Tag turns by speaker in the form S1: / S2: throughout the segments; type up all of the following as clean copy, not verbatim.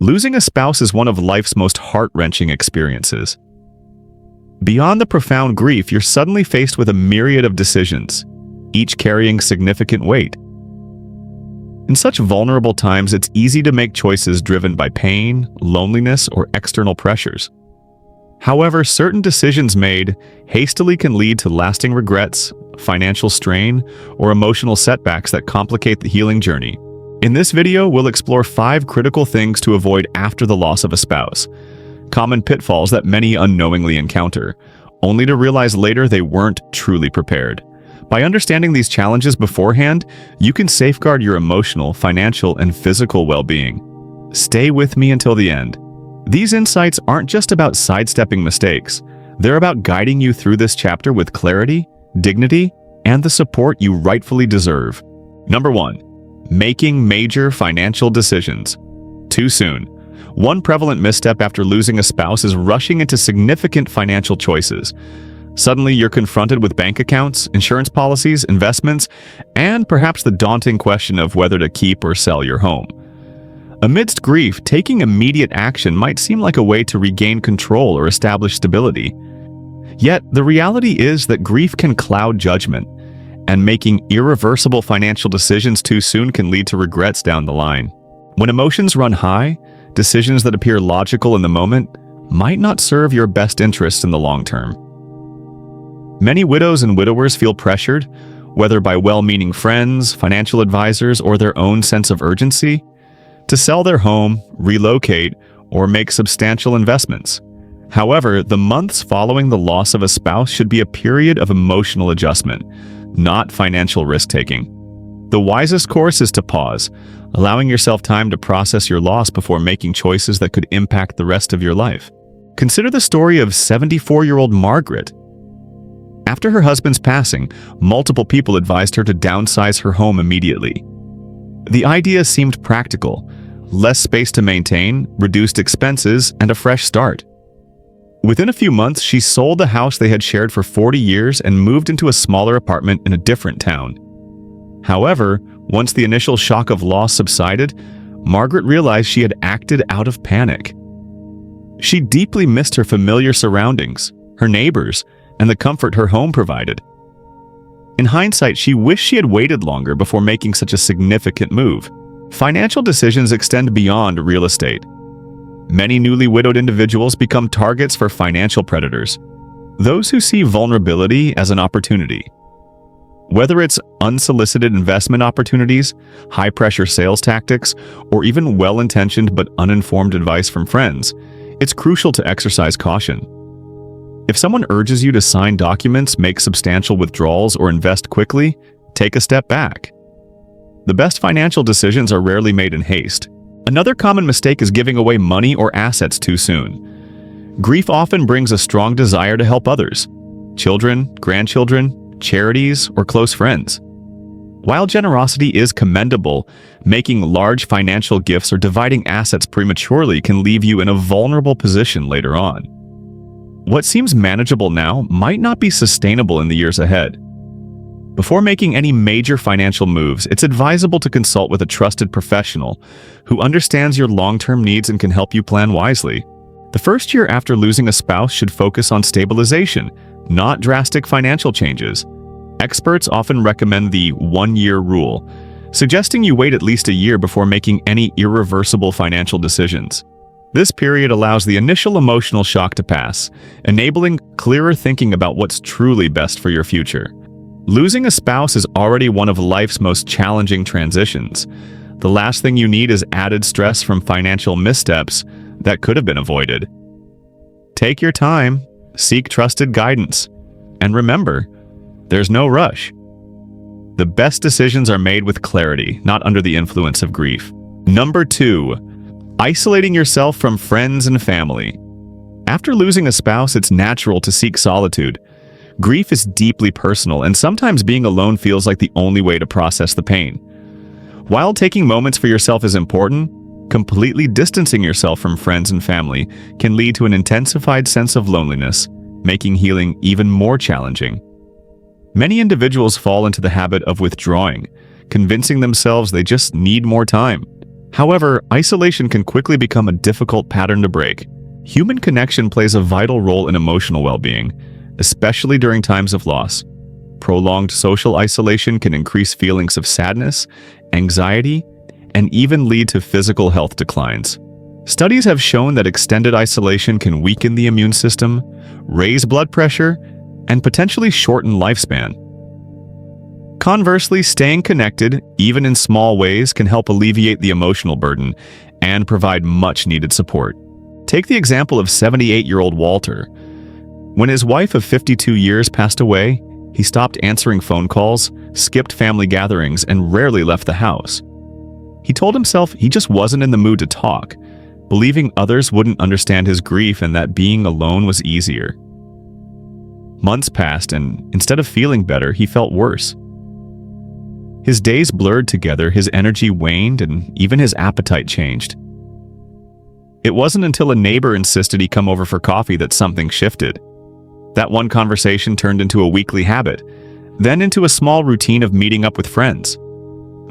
S1: Losing a spouse is one of life's most heart-wrenching experiences. Beyond the profound grief, you're suddenly faced with a myriad of decisions, each carrying significant weight. In such vulnerable times, it's easy to make choices driven by pain, loneliness, or external pressures. However, certain decisions made hastily can lead to lasting regrets, financial strain, or emotional setbacks that complicate the healing journey. In this video, we'll explore 5 critical things to avoid after the loss of a spouse, common pitfalls that many unknowingly encounter, only to realize later they weren't truly prepared. By understanding these challenges beforehand, you can safeguard your emotional, financial, and physical well-being. Stay with me until the end. These insights aren't just about sidestepping mistakes. They're about guiding you through this chapter with clarity, dignity, and the support you rightfully deserve. Number 1. Making major financial decisions too soon. One prevalent misstep after losing a spouse is rushing into significant financial choices. Suddenly, you're confronted with bank accounts, insurance policies, investments, and perhaps the daunting question of whether to keep or sell your home. Amidst grief, taking immediate action might seem like a way to regain control or establish stability. Yet, the reality is that grief can cloud judgment, and making irreversible financial decisions too soon can lead to regrets down the line. When emotions run high, decisions that appear logical in the moment might not serve your best interests in the long term. Many widows and widowers feel pressured, whether by well-meaning friends, financial advisors, or their own sense of urgency, to sell their home, relocate, or make substantial investments. However, the months following the loss of a spouse should be a period of emotional adjustment, not financial risk-taking. The wisest course is to pause, allowing yourself time to process your loss before making choices that could impact the rest of your life. Consider the story of 74-year-old Margaret. After her husband's passing, multiple people advised her to downsize her home immediately. The idea seemed practical: less space to maintain, reduced expenses, and a fresh start. Within a few months, she sold the house they had shared for 40 years and moved into a smaller apartment in a different town. However, once the initial shock of loss subsided, Margaret realized she had acted out of panic. She deeply missed her familiar surroundings, her neighbors, and the comfort her home provided. In hindsight, she wished she had waited longer before making such a significant move. Financial decisions extend beyond real estate. Many newly widowed individuals become targets for financial predators, those who see vulnerability as an opportunity. Whether it's unsolicited investment opportunities, high-pressure sales tactics, or even well-intentioned but uninformed advice from friends, it's crucial to exercise caution. If someone urges you to sign documents, make substantial withdrawals, or invest quickly, take a step back. The best financial decisions are rarely made in haste. Another common mistake is giving away money or assets too soon. Grief often brings a strong desire to help others: children, grandchildren, charities, or close friends. While generosity is commendable, making large financial gifts or dividing assets prematurely can leave you in a vulnerable position later on. What seems manageable now might not be sustainable in the years ahead. Before making any major financial moves, it's advisable to consult with a trusted professional who understands your long-term needs and can help you plan wisely. The first year after losing a spouse should focus on stabilization, not drastic financial changes. Experts often recommend the one-year rule, suggesting you wait at least a year before making any irreversible financial decisions. This period allows the initial emotional shock to pass, enabling clearer thinking about what's truly best for your future. Losing a spouse is already one of life's most challenging transitions. The last thing you need is added stress from financial missteps that could have been avoided. Take your time, seek trusted guidance, and remember, there's no rush. The best decisions are made with clarity, not under the influence of grief. Number 2. Isolating yourself from friends and family. After losing a spouse, it's natural to seek solitude. Grief is deeply personal, and sometimes being alone feels like the only way to process the pain. While taking moments for yourself is important, completely distancing yourself from friends and family can lead to an intensified sense of loneliness, making healing even more challenging. Many individuals fall into the habit of withdrawing, convincing themselves they just need more time. However, isolation can quickly become a difficult pattern to break. Human connection plays a vital role in emotional well-being, especially during times of loss. Prolonged social isolation can increase feelings of sadness, anxiety, and even lead to physical health declines. Studies have shown that extended isolation can weaken the immune system, raise blood pressure, and potentially shorten lifespan. Conversely, staying connected, even in small ways, can help alleviate the emotional burden and provide much-needed support. Take the example of 78-year-old Walter. When his wife of 52 years passed away, he stopped answering phone calls, skipped family gatherings, and rarely left the house. He told himself he just wasn't in the mood to talk, believing others wouldn't understand his grief and that being alone was easier. Months passed, and instead of feeling better, he felt worse. His days blurred together, his energy waned, and even his appetite changed. It wasn't until a neighbor insisted he come over for coffee that something shifted. That one conversation turned into a weekly habit, then into a small routine of meeting up with friends.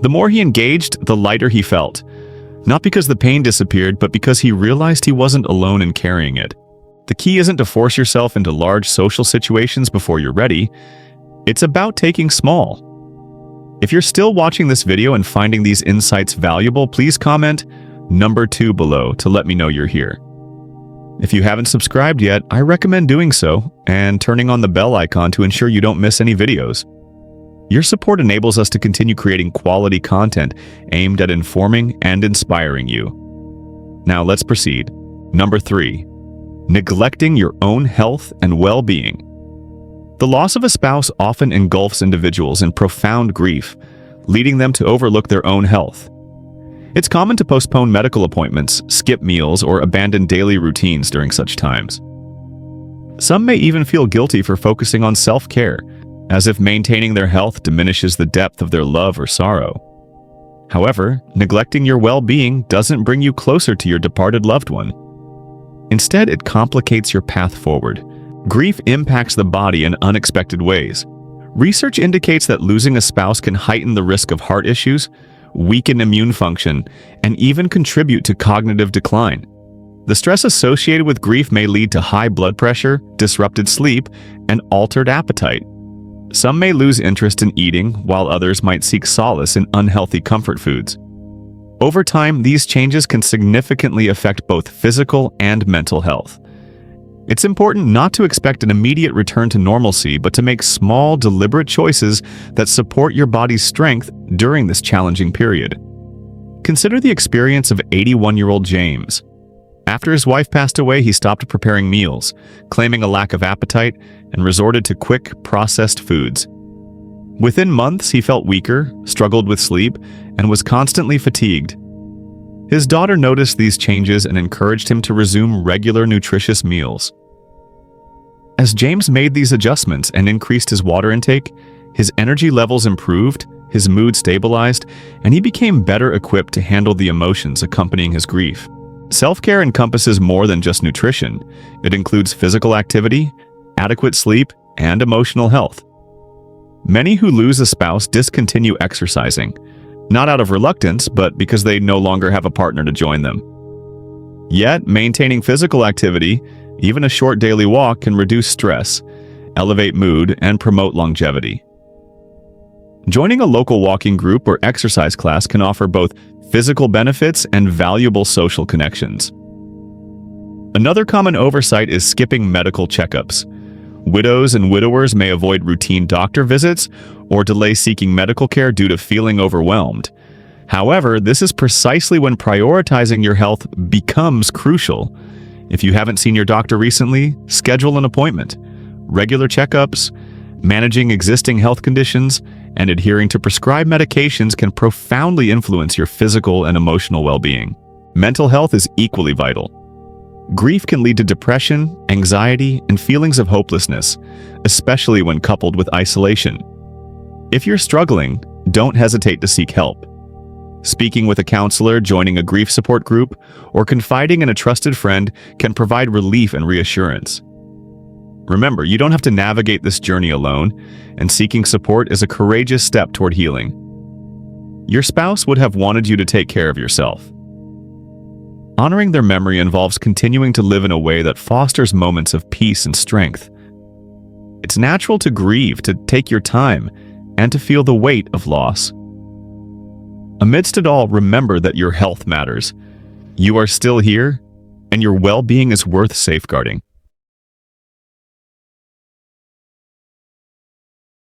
S1: The more he engaged, the lighter he felt. Not because the pain disappeared, but because he realized he wasn't alone in carrying it. The key isn't to force yourself into large social situations before you're ready. It's about taking small. If you're still watching this video and finding these insights valuable, please comment number 2 below to let me know you're here. If you haven't subscribed yet, I recommend doing so and turning on the bell icon to ensure you don't miss any videos. Your support enables us to continue creating quality content aimed at informing and inspiring you. Now let's proceed. Number 3. Neglecting your own health and well-being. The loss of a spouse often engulfs individuals in profound grief, leading them to overlook their own health. It's common to postpone medical appointments, skip meals, or abandon daily routines during such times. Some may even feel guilty for focusing on self-care, as if maintaining their health diminishes the depth of their love or sorrow. However, neglecting your well-being doesn't bring you closer to your departed loved one. Instead, it complicates your path forward. Grief impacts the body in unexpected ways. Research indicates that losing a spouse can heighten the risk of heart issues, weaken immune function, and even contribute to cognitive decline. The stress associated with grief may lead to high blood pressure, disrupted sleep, and altered appetite. Some may lose interest in eating, while others might seek solace in unhealthy comfort foods. Over time, these changes can significantly affect both physical and mental health. It's important not to expect an immediate return to normalcy, but to make small, deliberate choices that support your body's strength during this challenging period. Consider the experience of 81-year-old James. After his wife passed away, he stopped preparing meals, claiming a lack of appetite, and resorted to quick, processed foods. Within months, he felt weaker, struggled with sleep, and was constantly fatigued. His daughter noticed these changes and encouraged him to resume regular nutritious meals. As James made these adjustments and increased his water intake, his energy levels improved, his mood stabilized, and he became better equipped to handle the emotions accompanying his grief. Self-care encompasses more than just nutrition. It includes physical activity, adequate sleep, and emotional health. Many who lose a spouse discontinue exercising, not out of reluctance, but because they no longer have a partner to join them. Yet, maintaining physical activity, even a short daily walk, can reduce stress, elevate mood, and promote longevity. Joining a local walking group or exercise class can offer both physical benefits and valuable social connections. Another common oversight is skipping medical checkups. Widows and widowers may avoid routine doctor visits or delay seeking medical care due to feeling overwhelmed. However, this is precisely when prioritizing your health becomes crucial. If you haven't seen your doctor recently, schedule an appointment. Regular checkups, managing existing health conditions, and adhering to prescribed medications can profoundly influence your physical and emotional well-being. Mental health is equally vital. Grief can lead to depression, anxiety, and feelings of hopelessness, especially when coupled with isolation. If you're struggling, don't hesitate to seek help. Speaking with a counselor, joining a grief support group, or confiding in a trusted friend can provide relief and reassurance. Remember, you don't have to navigate this journey alone, and seeking support is a courageous step toward healing. your spouse would have wanted you to take care of yourself. Honoring their memory involves continuing to live in a way that fosters moments of peace and strength. It's natural to grieve, to take your time, and to feel the weight of loss. Amidst it all, remember that your health matters. You are still here, and your well-being is worth safeguarding.